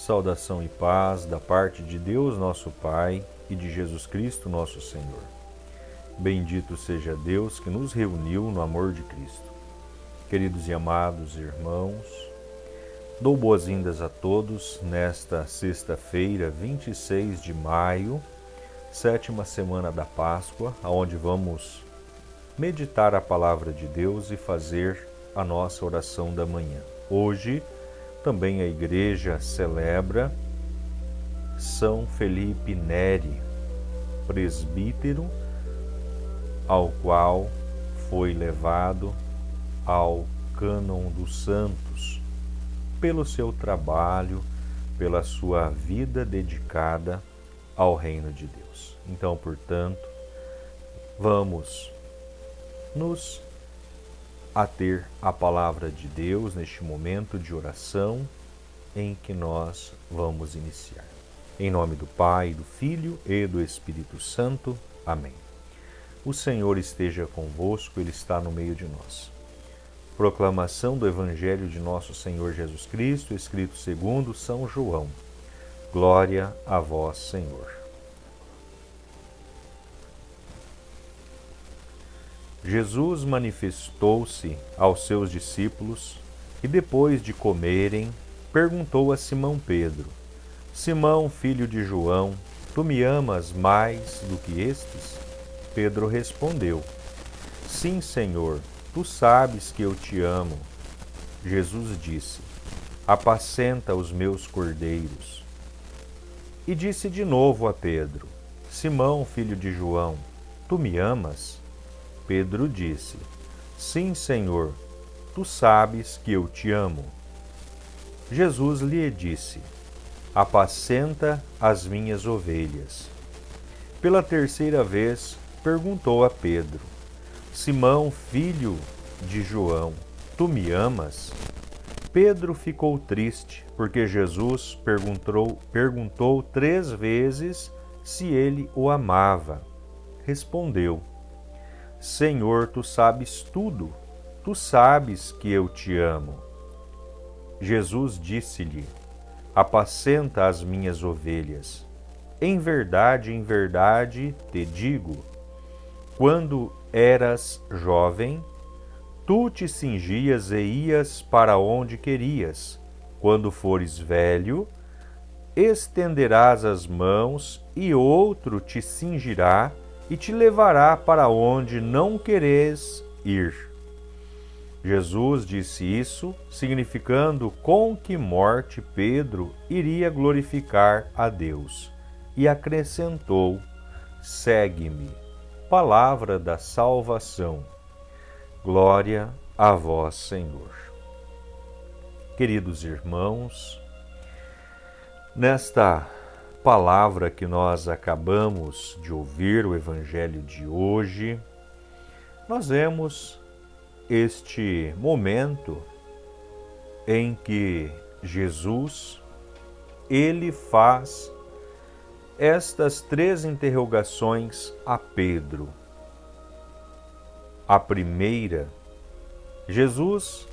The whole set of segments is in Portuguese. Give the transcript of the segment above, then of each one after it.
Saudação e paz da parte de Deus, nosso Pai, e de Jesus Cristo, nosso Senhor. Bendito seja Deus que nos reuniu no amor de Cristo. Queridos e amados irmãos, dou boas-vindas a todos nesta sexta-feira, 26 de maio, sétima semana da Páscoa, onde vamos meditar a palavra de Deus e fazer a nossa oração da manhã. Hoje, também a igreja celebra São Felipe Neri, presbítero, ao qual foi levado ao cânon dos santos pelo seu trabalho, pela sua vida dedicada ao reino de Deus. Então, portanto, vamos nos ater à palavra de Deus neste momento de oração em que nós vamos iniciar. Em nome do Pai, do Filho e do Espírito Santo. Amém. O Senhor esteja convosco, Ele está no meio de nós. Proclamação do Evangelho de nosso Senhor Jesus Cristo, escrito segundo São João. Glória a vós, Senhor. Jesus manifestou-se aos seus discípulos e, depois de comerem, perguntou a Simão Pedro: Simão, filho de João, tu me amas mais do que estes? Pedro respondeu: Sim, Senhor, tu sabes que eu te amo. Jesus disse: Apacenta os meus cordeiros. E disse de novo a Pedro: Simão, filho de João, tu me amas? Pedro disse: Sim, Senhor, tu sabes que eu te amo. Jesus lhe disse: Apacenta as minhas ovelhas. Pela terceira vez perguntou a Pedro: Simão, filho de João, tu me amas? Pedro ficou triste, porque Jesus perguntou 3 vezes se ele o amava. Respondeu: Senhor, tu sabes tudo, tu sabes que eu te amo. Jesus disse-lhe: Apacenta as minhas ovelhas. Em verdade te digo, quando eras jovem, tu te cingias e ias para onde querias. Quando fores velho, estenderás as mãos e outro te cingirá e te levará para onde não queres ir. Jesus disse isso, significando com que morte Pedro iria glorificar a Deus, e acrescentou: Segue-me. Palavra da salvação. Glória a vós, Senhor. Queridos irmãos, nesta palavra que nós acabamos de ouvir, o Evangelho de hoje, nós vemos este momento em que Jesus, ele faz estas 3 interrogações a Pedro. A primeira, Jesus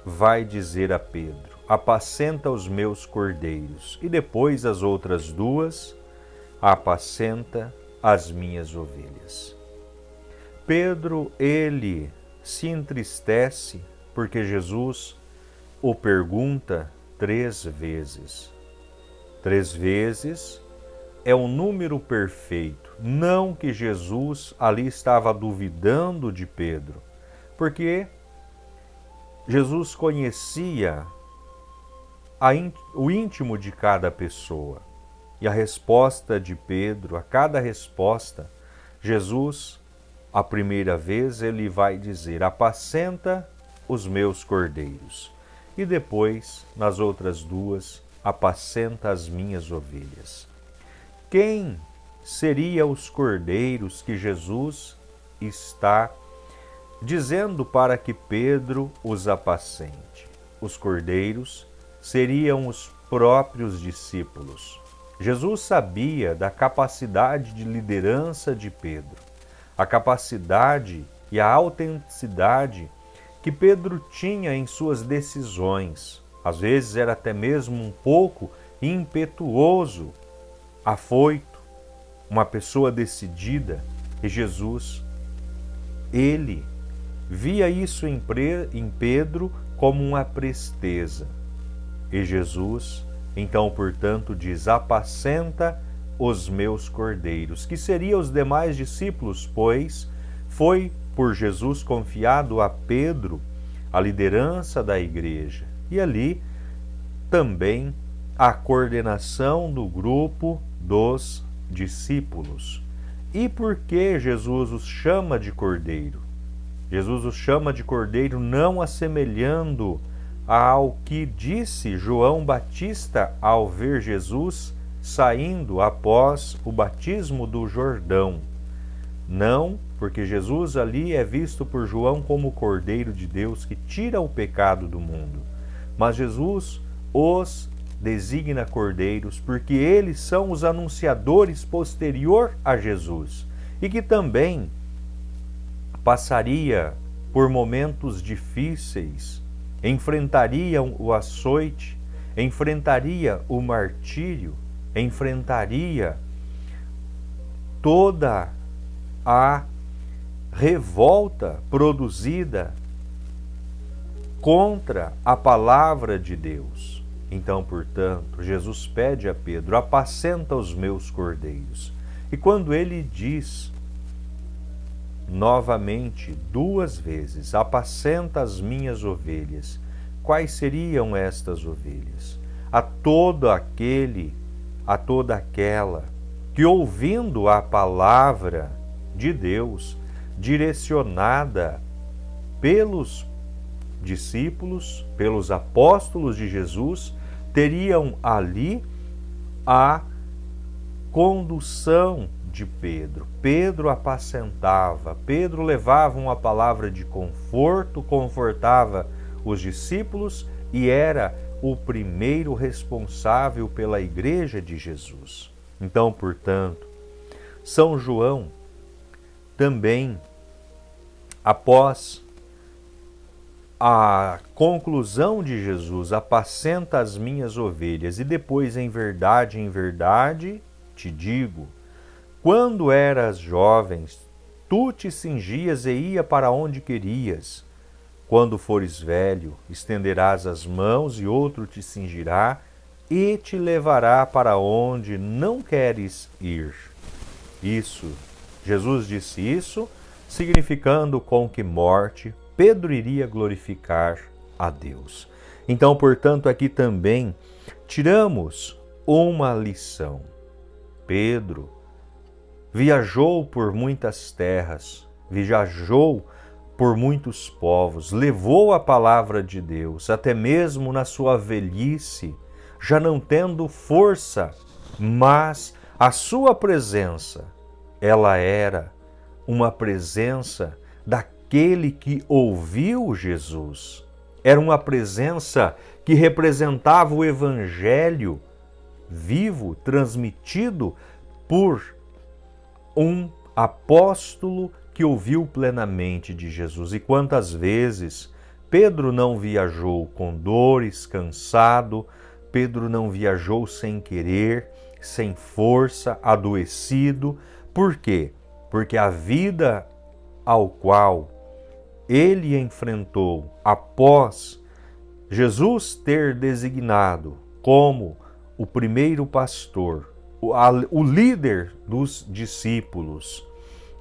vai dizer a Pedro: apacenta os meus cordeiros. E depois as outras 2, apacenta as minhas ovelhas. Pedro, ele se entristece porque Jesus o pergunta 3 vezes. 3 vezes é um número perfeito. Não que Jesus ali estava duvidando de Pedro, porque Jesus conhecia o íntimo de cada pessoa. E a resposta de Pedro, a cada resposta, Jesus, a primeira vez, ele vai dizer: apacenta os meus cordeiros. E depois, nas outras 2, apacenta as minhas ovelhas. Quem seriam os cordeiros que Jesus está dizendo para que Pedro os apacente? Os cordeiros seriam os próprios discípulos. Jesus sabia da capacidade de liderança de Pedro, a capacidade e a autenticidade que Pedro tinha em suas decisões. Às vezes era até mesmo um pouco impetuoso, afoito, uma pessoa decidida. E Jesus, ele via isso em Pedro como uma presteza. E Jesus, então, portanto, diz: apacenta os meus cordeiros, que seriam os demais discípulos, pois foi por Jesus confiado a Pedro a liderança da igreja e ali também a coordenação do grupo dos discípulos. E por que Jesus os chama de cordeiro? Jesus os chama de cordeiro não assemelhando ao que disse João Batista ao ver Jesus saindo após o batismo do Jordão. Não, porque Jesus ali é visto por João como o Cordeiro de Deus que tira o pecado do mundo. Mas Jesus os designa cordeiros porque eles são os anunciadores posterior a Jesus e que também passaria por momentos difíceis, enfrentariam o açoite, enfrentaria o martírio, enfrentaria toda a revolta produzida contra a palavra de Deus. Então, portanto, Jesus pede a Pedro: apacenta os meus cordeiros. E quando ele diz novamente, 2 vezes, apacenta as minhas ovelhas, quais seriam estas ovelhas? A todo aquele, a toda aquela que, ouvindo a palavra de Deus, direcionada pelos discípulos, pelos apóstolos de Jesus, teriam ali a condução de Pedro. Pedro apacentava, Pedro levava uma palavra de conforto, confortava os discípulos e era o primeiro responsável pela igreja de Jesus. Então, portanto, São João também, após a conclusão de Jesus, apacenta as minhas ovelhas, e depois, em verdade, te digo, quando eras jovem, tu te cingias e ia para onde querias. Quando fores velho, estenderás as mãos e outro te cingirá e te levará para onde não queres ir. Isso, Jesus disse isso, significando com que morte Pedro iria glorificar a Deus. Então, portanto, aqui também tiramos uma lição. Pedro viajou por muitas terras, viajou por muitos povos, levou a palavra de Deus, até mesmo na sua velhice, já não tendo força, mas a sua presença, ela era uma presença daquele que ouviu Jesus. Era uma presença que representava o Evangelho vivo, transmitido por um apóstolo que ouviu plenamente de Jesus. E quantas vezes Pedro não viajou com dores, cansado, Pedro não viajou sem querer, sem força, adoecido. Por quê? Porque a vida ao qual ele enfrentou após Jesus ter designado como o primeiro pastor, o líder dos discípulos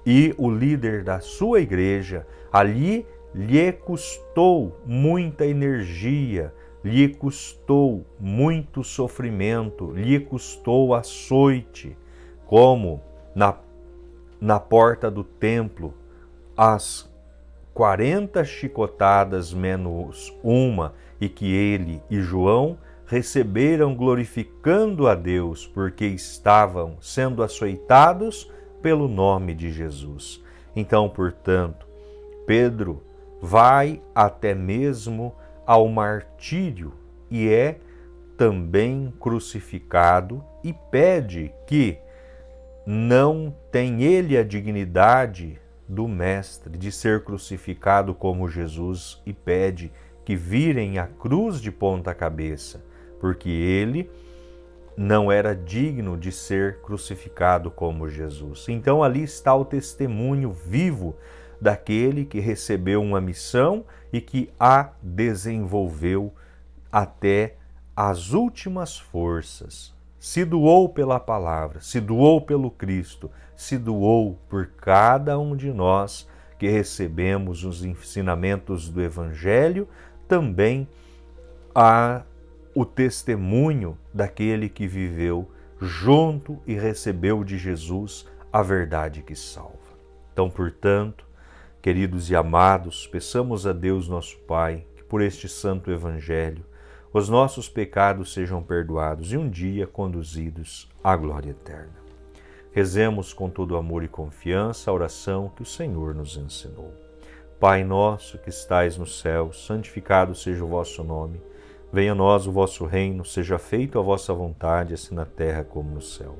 e o líder da sua igreja, ali lhe custou muita energia, lhe custou muito sofrimento, lhe custou açoite, como na porta do templo, as 40 chicotadas menos uma, e que ele e João receberam glorificando a Deus, porque estavam sendo açoitados pelo nome de Jesus. Então, portanto, Pedro vai até mesmo ao martírio e é também crucificado e pede que não tem ele a dignidade do Mestre de ser crucificado como Jesus e pede que que virem a cruz de ponta cabeça, porque ele não era digno de ser crucificado como Jesus. Então ali está o testemunho vivo daquele que recebeu uma missão e que a desenvolveu até as últimas forças. Se doou pela palavra, se doou pelo Cristo, se doou por cada um de nós que recebemos os ensinamentos do Evangelho, também o testemunho daquele que viveu junto e recebeu de Jesus a verdade que salva. Então, portanto, queridos e amados, peçamos a Deus nosso Pai que por este santo Evangelho os nossos pecados sejam perdoados e um dia conduzidos à glória eterna. Rezemos com todo amor e confiança a oração que o Senhor nos ensinou. Pai nosso que estais no céu, santificado seja o vosso nome. Venha a nós o vosso reino, seja feita a vossa vontade, assim na terra como no céu.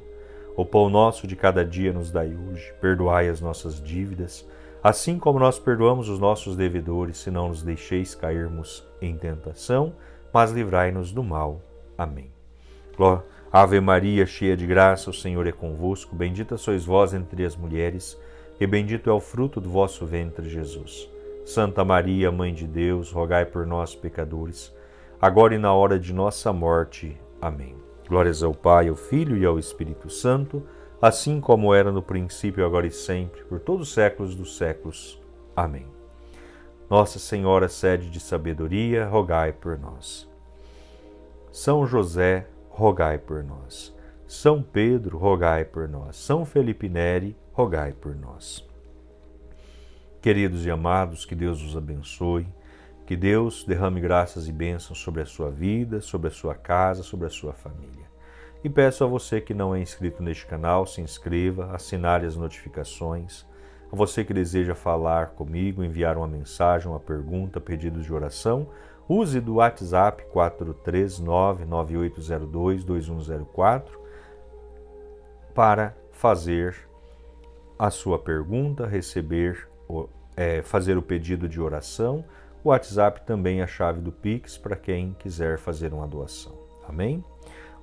O pão nosso de cada dia nos dai hoje, perdoai as nossas dívidas, assim como nós perdoamos os nossos devedores, e não nos deixeis cairmos em tentação, mas livrai-nos do mal. Amém. Ave Maria, cheia de graça, o Senhor é convosco, bendita sois vós entre as mulheres, e bendito é o fruto do vosso ventre, Jesus. Santa Maria, Mãe de Deus, rogai por nós, pecadores, agora e na hora de nossa morte. Amém. Glórias ao Pai, ao Filho e ao Espírito Santo, assim como era no princípio, agora e sempre, por todos os séculos dos séculos. Amém. Nossa Senhora, sede de sabedoria, rogai por nós. São José, rogai por nós. São Pedro, rogai por nós. São Felipe Neri, rogai por nós. Queridos e amados, que Deus os abençoe, que Deus derrame graças e bênçãos sobre a sua vida, sobre a sua casa, sobre a sua família. E peço a você que não é inscrito neste canal, se inscreva, assinale as notificações. A você que deseja falar comigo, enviar uma mensagem, uma pergunta, pedido de oração, use do WhatsApp 439-9802-2104 para fazer a sua pergunta, fazer o pedido de oração. O WhatsApp também é a chave do Pix para quem quiser fazer uma doação. Amém?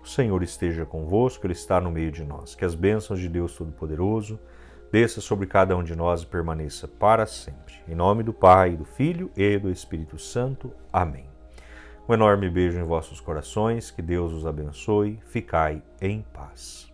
O Senhor esteja convosco, Ele está no meio de nós. Que as bênçãos de Deus Todo-Poderoso desça sobre cada um de nós e permaneça para sempre. Em nome do Pai, do Filho e do Espírito Santo. Amém. Um enorme beijo em vossos corações, que Deus os abençoe. Ficai em paz.